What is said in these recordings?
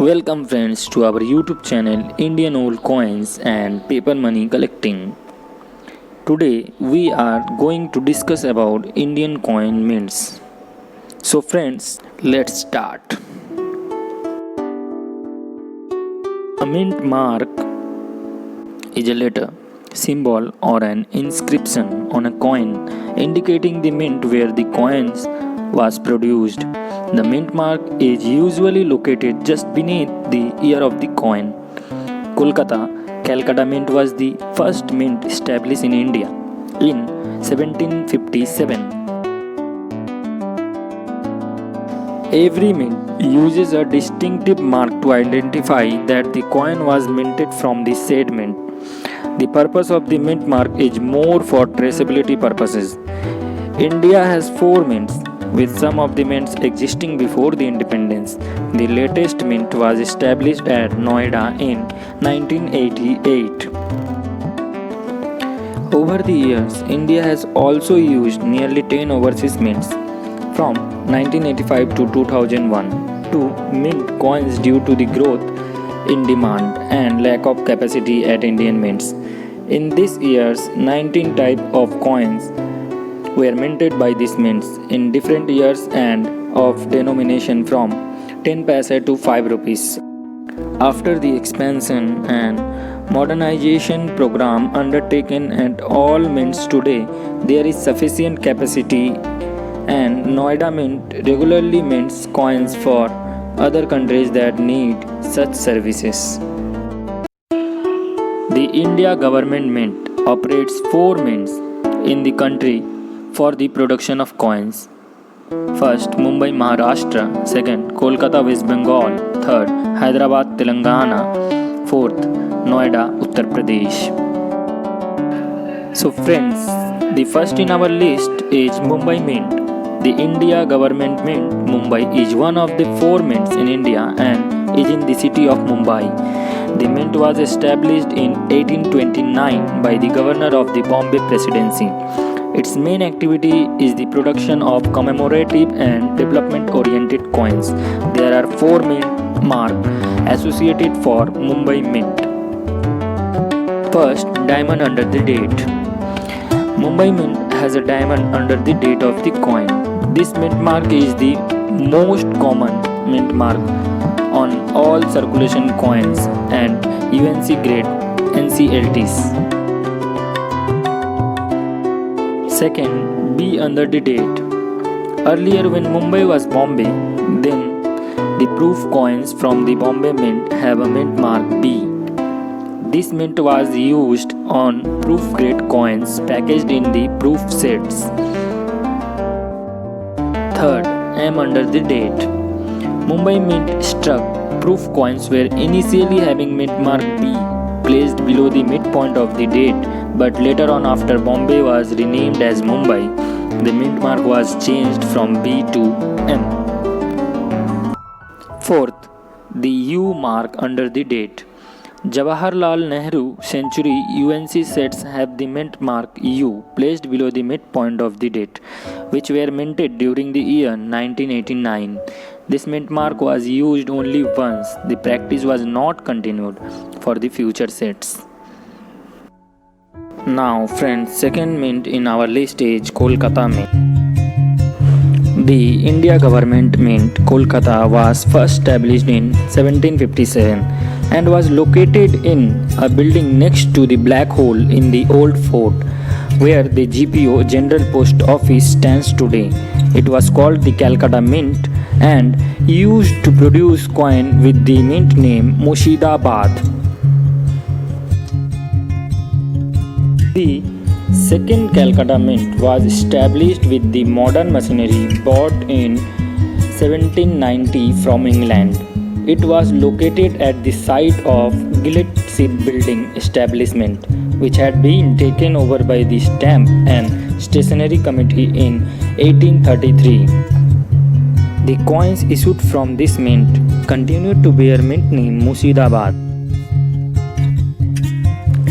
Welcome friends to our YouTube channel Indian Old Coins and Paper Money Collecting. Today we are going to discuss about Indian coin mints. So friends, let's start. A mint mark is a letter, symbol or an inscription on a coin indicating the mint where the coins was produced. The mint mark is usually located just beneath the ear of the coin. Kolkata, Calcutta Mint was the first mint established in India in 1757. Every mint uses a distinctive mark to identify that the coin was minted from the said mint. The purpose of the mint mark is more for traceability purposes. India has 4 mints, with some of the mints existing before the independence. The latest mint was established at Noida in 1988. Over the years, India has also used nearly 10 overseas mints from 1985 to 2001 to mint coins due to the growth in demand and lack of capacity at Indian mints. In these years, 19 types of coins were minted by these mints in different years and of denomination from 10 paise to 5 rupees. After the expansion and modernization program undertaken at all mints today, there is sufficient capacity and Noida Mint regularly mints coins for other countries that need such services. The India Government Mint operates 4 mints in the country for the production of coins. First, Mumbai, Maharashtra. Second, Kolkata, West Bengal. Third, Hyderabad, Telangana. Fourth, Noida, Uttar Pradesh. So friends, the first in our list is Mumbai Mint. The India Government Mint, Mumbai, is one of the 4 mints in India and is in the city of Mumbai. The mint was established in 1829 by the governor of the Bombay Presidency. Its main activity is the production of commemorative and development-oriented coins. There are 4 mint marks associated for Mumbai Mint. First, diamond under the date. Mumbai Mint has a diamond under the date of the coin. This mint mark is the most common mint mark on all circulation coins and UNC grade NCLTs. Second, B under the date. Earlier when Mumbai was Bombay, then the proof coins from the Bombay Mint have a mint mark B. This mint was used on proof grade coins packaged in the proof sets. Third, M under the date. Mumbai Mint struck proof coins were initially having mint mark B placed below the midpoint of the date, but later on after Bombay was renamed as Mumbai, the mint mark was changed from B to M. Fourth, the U mark under the date. Jawaharlal Nehru Century UNC sets have the mint mark U placed below the midpoint of the date, which were minted during the year 1989. This mint mark was used only once. The practice was not continued for the future sets. Now friends, second mint in our list is Kolkata Mint. The India Government Mint, Kolkata, was first established in 1757 and was located in a building next to the Black Hole in the Old Fort, where the GPO General Post Office stands today. It was called the Calcutta Mint and used to produce coin with the mint name Murshidabad. The second Calcutta Mint was established with the modern machinery bought in 1790 from England. It was located at the site of Gillett Shipbuilding Establishment, which had been taken over by the Stamp and Stationery Committee in 1833. The coins issued from this mint continued to bear mint name Murshidabad.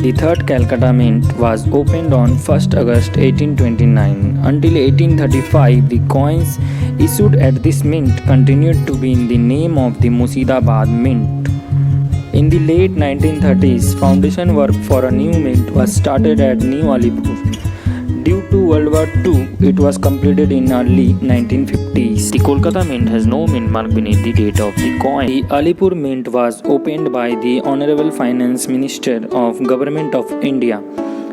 The third Calcutta Mint was opened on 1st August 1829. Until 1835, the coins issued at this mint continued to be in the name of the Murshidabad Mint. In the late 1930s, foundation work for a new mint was started at New Alipur. Due to World War II, it was completed in early 1950s. The Kolkata Mint has no mint mark beneath the date of the coin. The Alipur Mint was opened by the Honorable Finance Minister of Government of India,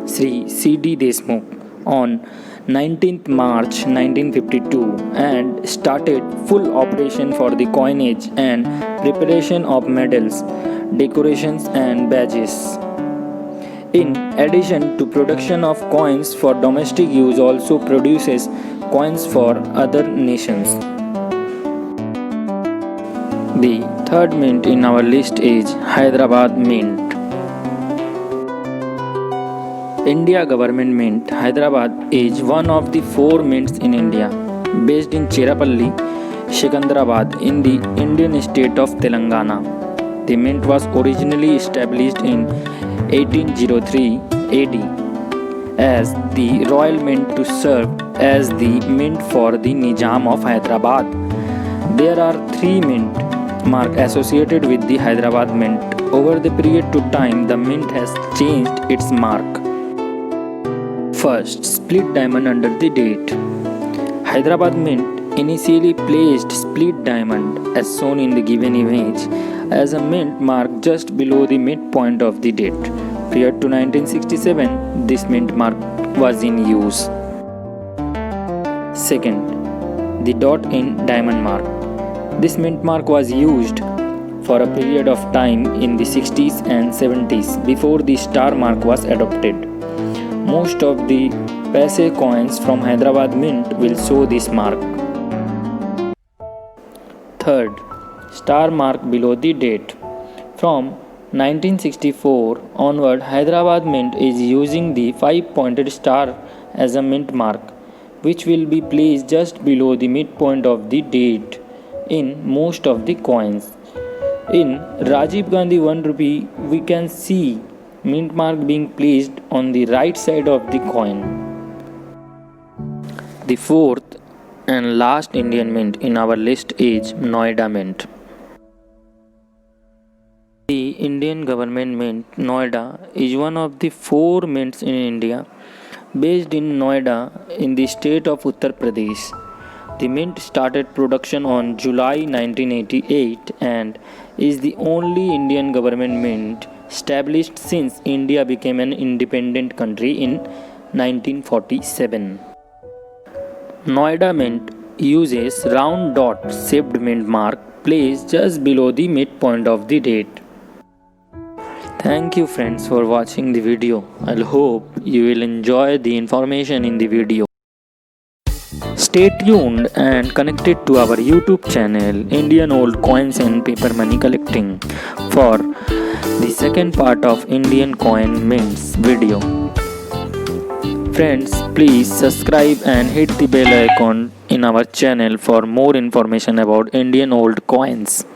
Sri C.D. Deshmukh, on 19th March 1952 and started full operation for the coinage and preparation of medals, decorations and badges. In addition to production of coins for domestic use, also produces coins for other nations. The third mint in our list is Hyderabad Mint. India Government Mint, Hyderabad is one of the 4 mints in India, based in Cherapalli, Secunderabad in the Indian state of Telangana. The mint was originally established in 1803 AD as the Royal Mint to serve as the mint for the Nizam of Hyderabad. There are 3 mint marks associated with the Hyderabad Mint. Over the period to time, the mint has changed its mark. First, split diamond under the date. Hyderabad Mint initially placed split diamond as shown in the given image as a mint mark just below the midpoint of the date. Prior to 1967, this mint mark was in use. Second, the dot in diamond mark. This mint mark was used for a period of time in the 60s and 70s before the star mark was adopted. Most of the paise coins from Hyderabad Mint will show this mark. Third, star mark below the date. From 1964 onward, Hyderabad Mint is using the 5-pointed star as a mint mark, which will be placed just below the midpoint of the date in most of the coins. In Rajiv Gandhi 1 rupee, we can see mint mark being placed on the right side of the coin. The fourth and last Indian mint in our list is Noida Mint. The Indian Government Mint, Noida, is one of the 4 mints in India, based in Noida in the state of Uttar Pradesh. The mint started production on July 1988 and is the only Indian government mint established since India became an independent country in 1947. Noida Mint uses round dot shaped mint mark placed just below the midpoint of the date. Thank you friends for watching the video. I hope you will enjoy the information in the video. Stay tuned and connected to our YouTube channel Indian Old Coins and Paper Money Collecting for the second part of Indian Coin Mints video. Friends, please subscribe and hit the bell icon in our channel for more information about Indian old coins.